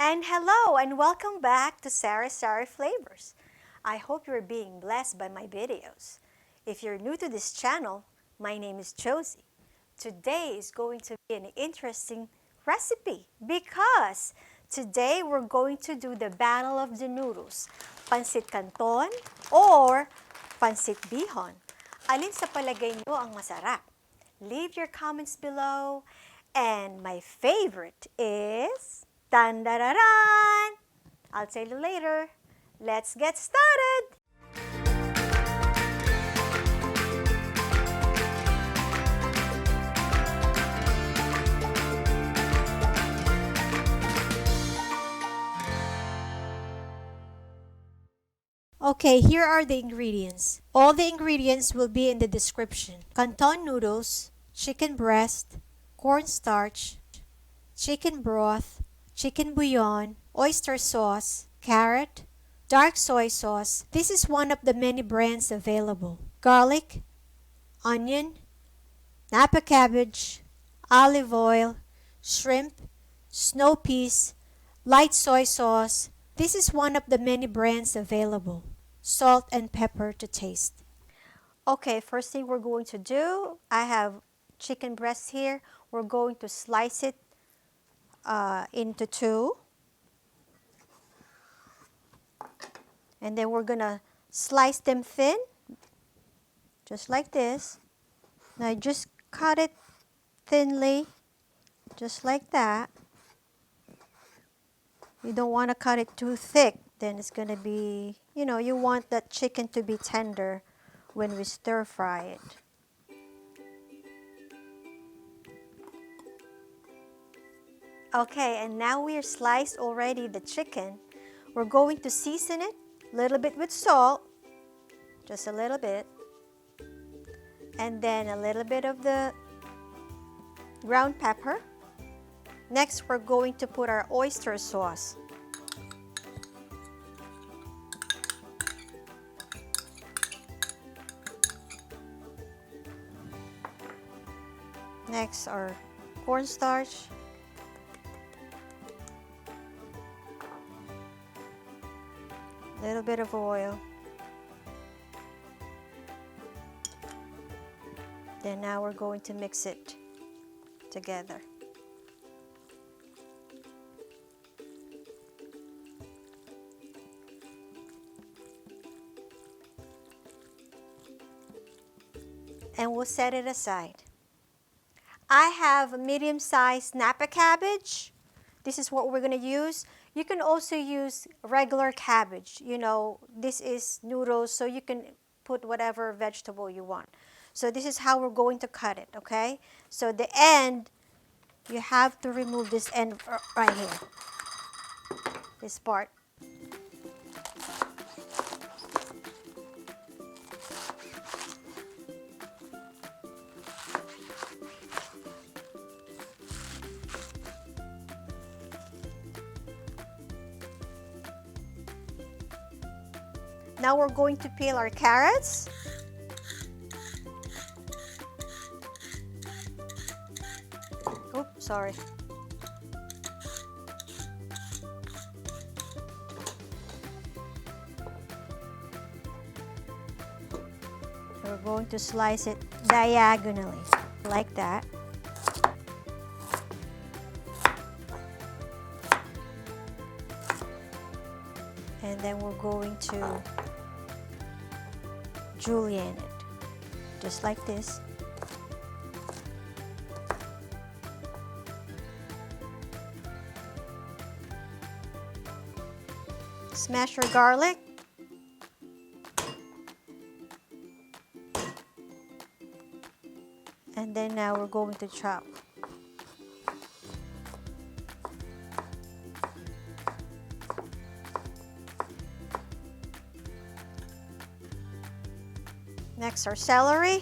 And hello and welcome back to Sari Flavors. I hope you're being blessed by my videos. If you're new to this channel, my name is Josie. Today is going to be an interesting recipe because today we're going to do the battle of the noodles, Pancit Canton or Pancit Bihon. Alin sa palagay nyo ang masarap? Leave your comments below. And my favorite is... Dun, dun, dun, dun. I'll tell you later. Let's get started! Okay, here are the ingredients. All the ingredients will be in the description. Canton noodles, chicken breast, cornstarch, chicken broth, chicken bouillon, oyster sauce, carrot, dark soy sauce. This is one of the many brands available. Garlic, onion, Napa cabbage, olive oil, shrimp, snow peas, light soy sauce. This is one of the many brands available. Salt and pepper to taste. Okay, first thing we're going to do, I have chicken breast here. We're going to slice it into two. And then we're gonna slice them thin, just like this. Now just cut it thinly, just like that. You don't want to cut it too thick, then it's gonna be, you want that chicken to be tender when we stir fry it. Okay, and now we're sliced already the chicken. We're going to season it a little bit with salt, just a little bit, and then a little bit of the ground pepper. Next, we're going to put our oyster sauce. Next, our cornstarch. Little bit of oil. Then now we're going to mix it together. And we'll set it aside. I have a medium-sized Napa cabbage. This is what we're going to use. You can also use regular cabbage. This is noodles, so you can put whatever vegetable you want. So this is how we're going to cut it, okay? So the end, you have to remove this end right here, this part. Now we're going to peel our carrots. Oops, sorry. We're going to slice it diagonally, like that. And then we're going to julienne it, just like this. Smash your garlic. And then now we're going to chop. Next, our celery.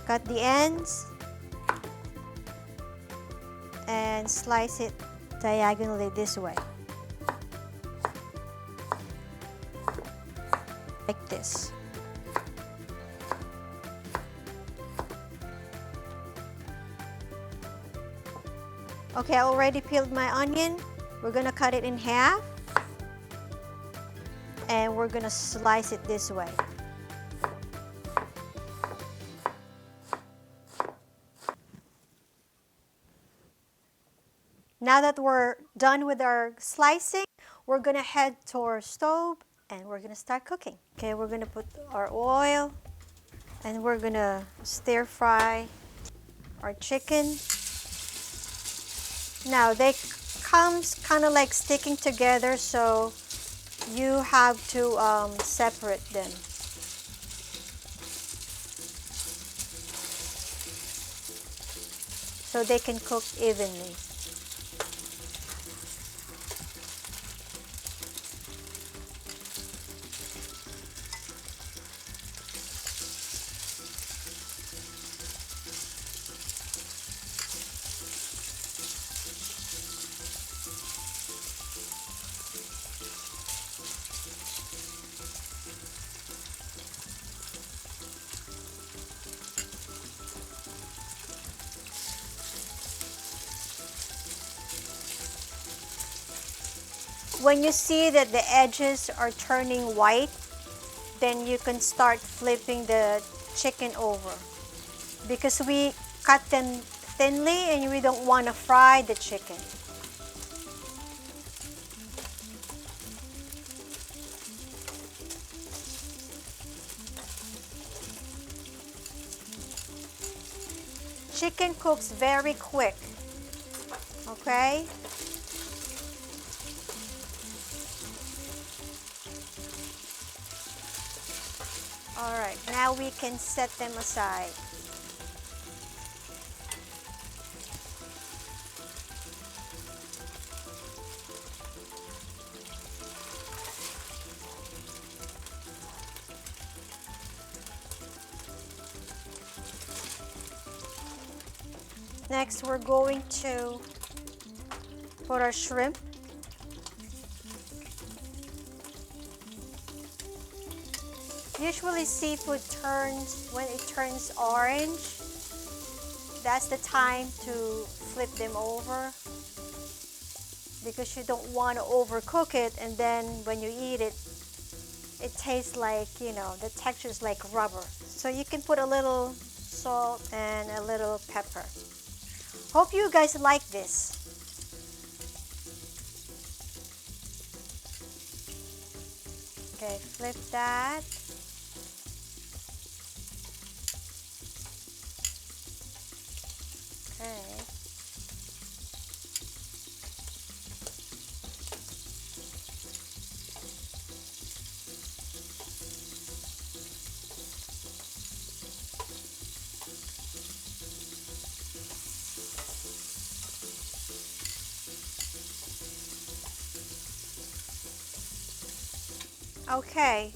Cut the ends and slice it diagonally this way, like this. Okay, I already peeled my onion. We're gonna cut it in half and we're gonna slice it this way. Now that we're done with our slicing, we're gonna head to our stove and we're gonna start cooking. Okay, we're gonna put our oil and we're gonna stir fry our chicken. Now they comes kind of like sticking together, so you have to separate them. So they can cook evenly. When you see that the edges are turning white, then you can start flipping the chicken over. Because we cut them thinly and we don't want to fry the chicken. Chicken cooks very quick, okay? Alright, now we can set them aside. Next, we're going to put our shrimp. Usually seafood turns, when it turns orange, that's the time to flip them over, because you don't want to overcook it and then when you eat it, it tastes like, you know, the texture is like rubber. So you can put a little salt and a little pepper. Hope you guys like this. Okay, flip that. Okay. Okay,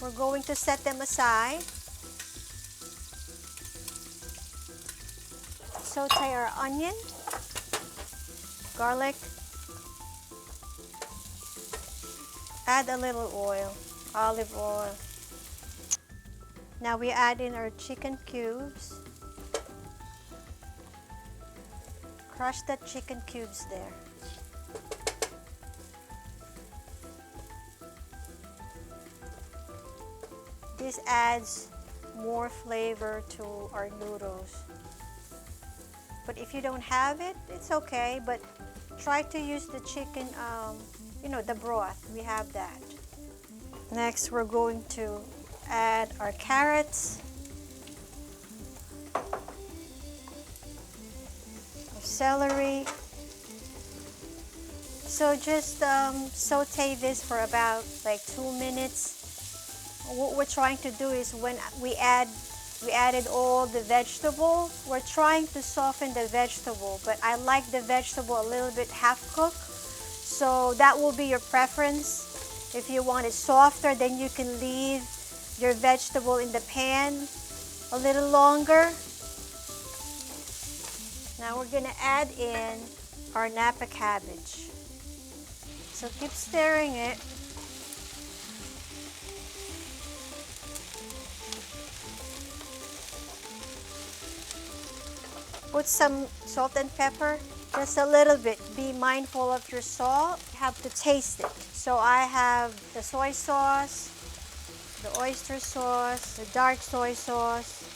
we're going to set them aside. Saute our onion, garlic, add a little oil, olive oil. Now we add in our chicken cubes. Crush the chicken cubes there. This adds more flavor to our noodles. But if you don't have it, it's okay, but try to use the chicken, you know, the broth. We have that. Next, we're going to add our carrots, our celery. So just saute this for about like 2 minutes. What we're trying to do is when we added all the vegetable, we're trying to soften the vegetable, but I like the vegetable a little bit half cooked, so that will be your preference. If you want it softer, then you can leave your vegetable in the pan a little longer. Now we're gonna add in our Napa cabbage. So keep stirring it. Put some salt and pepper, just a little bit. Be mindful of your salt. You have to taste it. So I have the soy sauce, the oyster sauce, the dark soy sauce.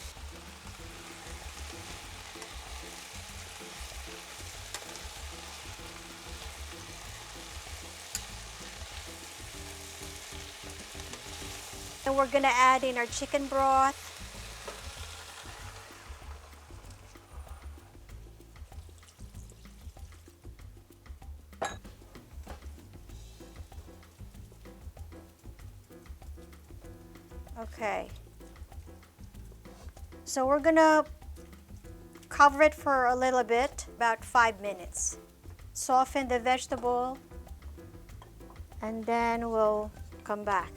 And we're gonna add in our chicken broth. Okay. So we're gonna cover it for a little bit, about 5 minutes. Soften the vegetable, and then we'll come back.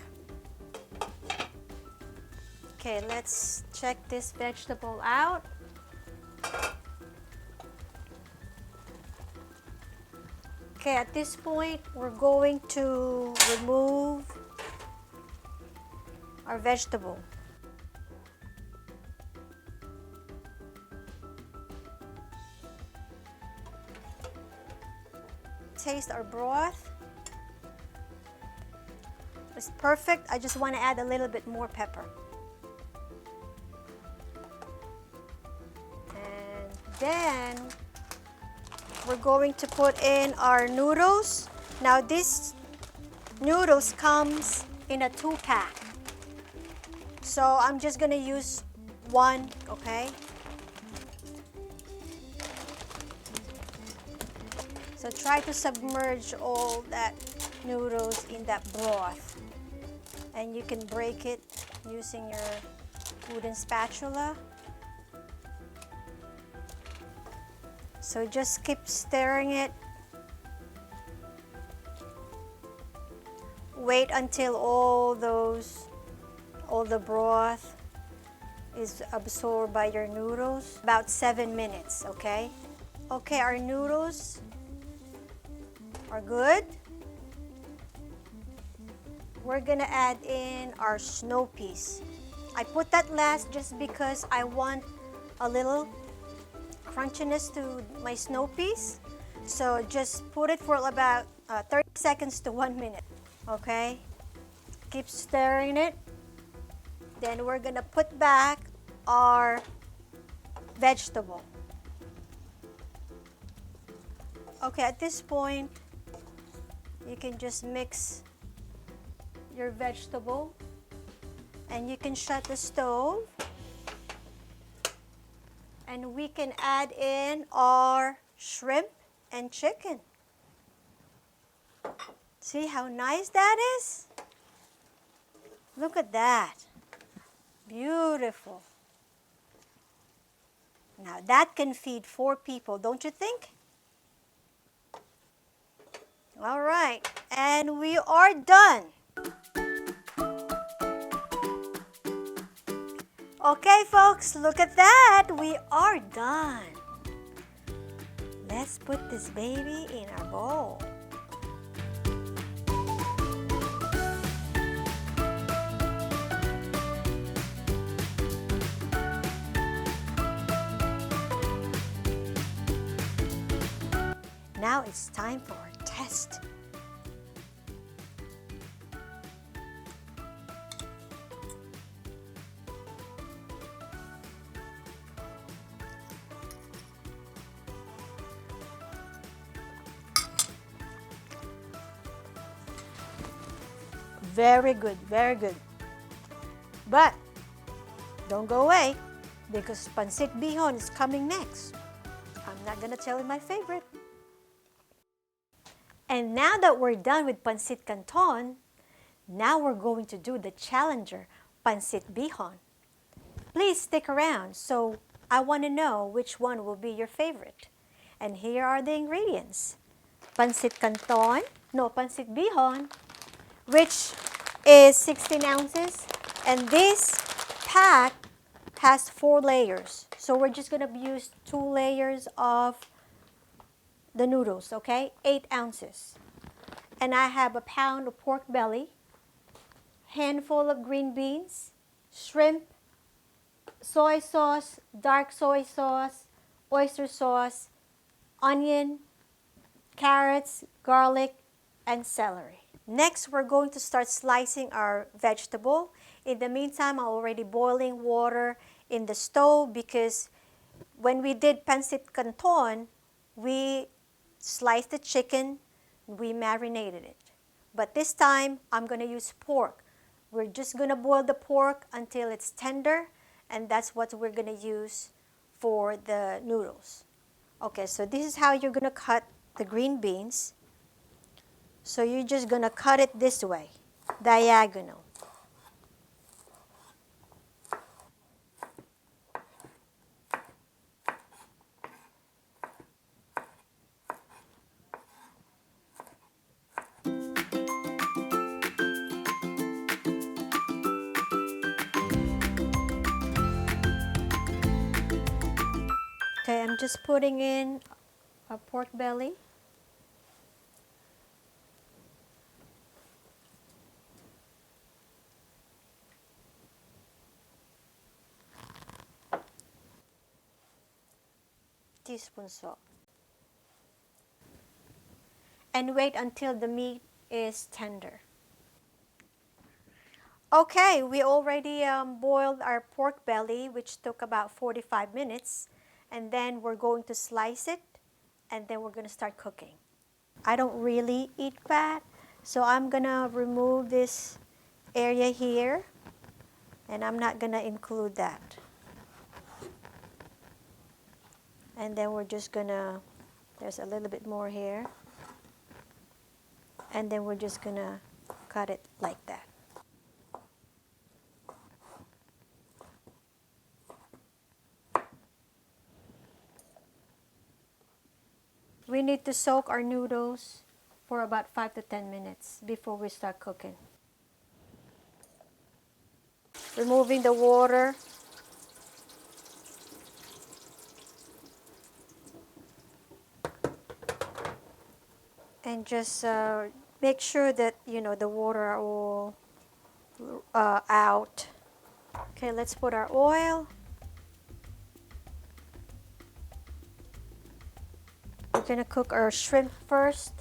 Okay, let's check this vegetable out. Okay, at this point, we're going to remove our vegetable. Taste our broth. It's perfect. I just want to add a little bit more pepper. And then we're going to put in our noodles. Now this noodles comes in a 2-pack. So I'm just gonna use one, okay? So try to submerge all that noodles in that broth. And you can break it using your wooden spatula. So just keep stirring it. Wait until all the broth is absorbed by your noodles. About 7 minutes, okay? Okay, our noodles are good. We're gonna add in our snow peas. I put that last just because I want a little crunchiness to my snow peas. So just put it for about 30 seconds to 1 minute, okay? Keep stirring it. Then we're gonna put back our vegetable. Okay, at this point, you can just mix your vegetable and you can shut the stove. And we can add in our shrimp and chicken. See how nice that is? Look at that. Beautiful. Now that can feed 4 people, don't you think? All right, and we are done. Okay, folks, look at that. We are done. Let's put this baby in our bowl. Now it's time for our test. Very good, very good. But don't go away because Pancit Bihon is coming next. I'm not gonna tell you my favorite. And now that we're done with Pancit Canton, now we're going to do the challenger, Pancit Bihon. Please stick around, so I want to know which one will be your favorite. And here are the ingredients. Pancit Canton, Pancit Bihon, which is 16 ounces. And this pack has 4 layers. So we're just going to use 2 layers of the noodles, okay? 8 ounces. And I have a pound of pork belly, handful of green beans, shrimp, soy sauce, dark soy sauce, oyster sauce, onion, carrots, garlic, and celery. Next, we're going to start slicing our vegetable. In the meantime, I'm already boiling water in the stove because when we did Pancit Canton, we sliced the chicken, we marinated it. But this time, I'm going to use pork. We're just going to boil the pork until it's tender, and that's what we're going to use for the noodles. Okay, so this is how you're going to cut the green beans. So you're just going to cut it this way, diagonal. Okay, I'm just putting in a pork belly. Teaspoon salt. And wait until the meat is tender. Okay, we already boiled our pork belly, which took about 45 minutes. And then we're going to slice it, and then we're going to start cooking. I don't really eat fat, so I'm going to remove this area here, and I'm not going to include that. And then we're just going to, there's a little bit more here. And then we're just going to cut it like that. We need to soak our noodles for about 5 to 10 minutes before we start cooking. Removing the water. And just make sure that, the water are all out. Okay, let's put our oil. We're going to cook our shrimp first.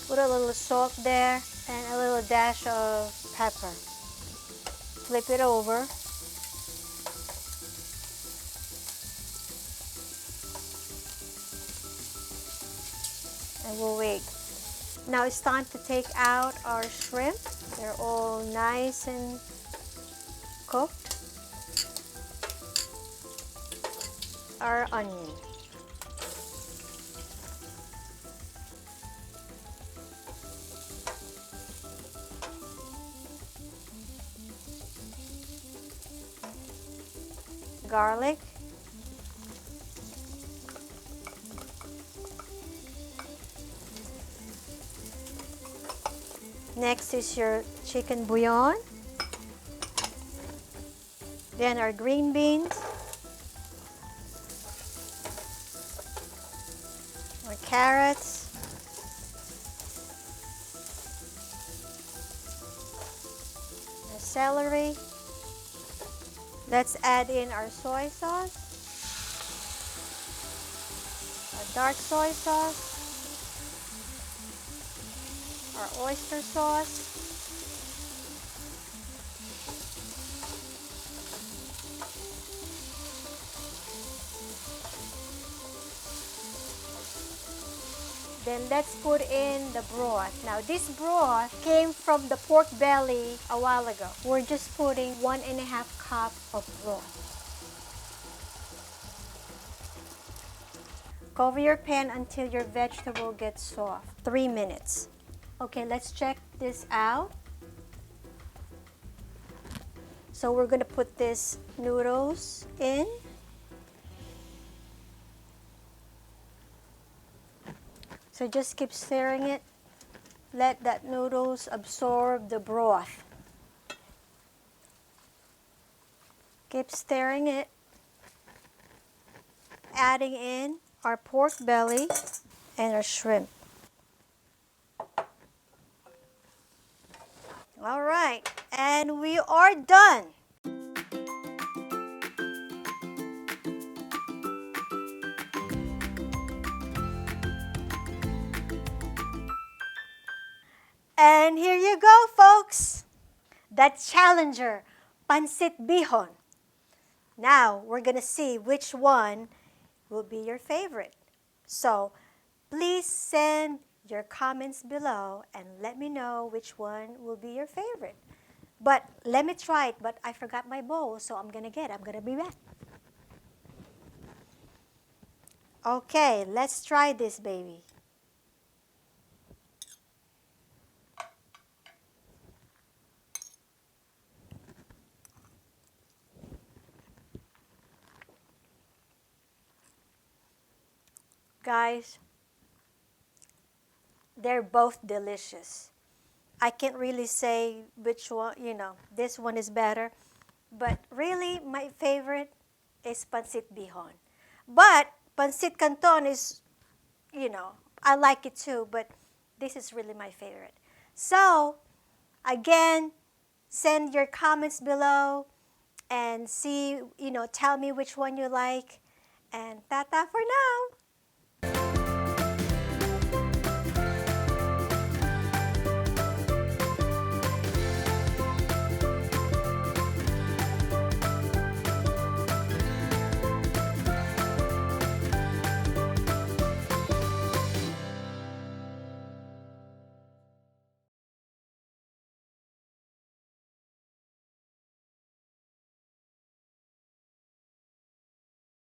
Put a little salt there and a little dash of pepper. Flip it over. And we'll wait. Now it's time to take out our shrimp. They're all nice and cooked. Our onion. Garlic. Next is your chicken bouillon. Then our green beans. Our carrots. Our celery. Let's add in our soy sauce, our dark soy sauce, our oyster sauce, then let's put in the broth. Now this broth came from the pork belly a while ago. We're just putting 1.5 cups of broth. Cover your pan until your vegetable gets soft. 3 minutes. Okay, let's check this out. So we're going to put this noodles in. So just keep stirring it. Let that noodles absorb the broth. Keep stirring it. Adding in our pork belly and our shrimp. All right, and we are done. And here you go, folks. The challenger, Pancit Bihon. Now, we're going to see which one will be your favorite. So, please send your comments below and let me know which one will be your favorite. But let me try it, but I forgot my bowl, so I'm going to be back. Okay, let's try this, baby. Guys, they're both delicious. I can't really say which one, this one is better. But really, my favorite is Pancit Bihon. But Pancit Canton is, I like it too, but this is really my favorite. So, again, send your comments below and see, tell me which one you like. And tata for now.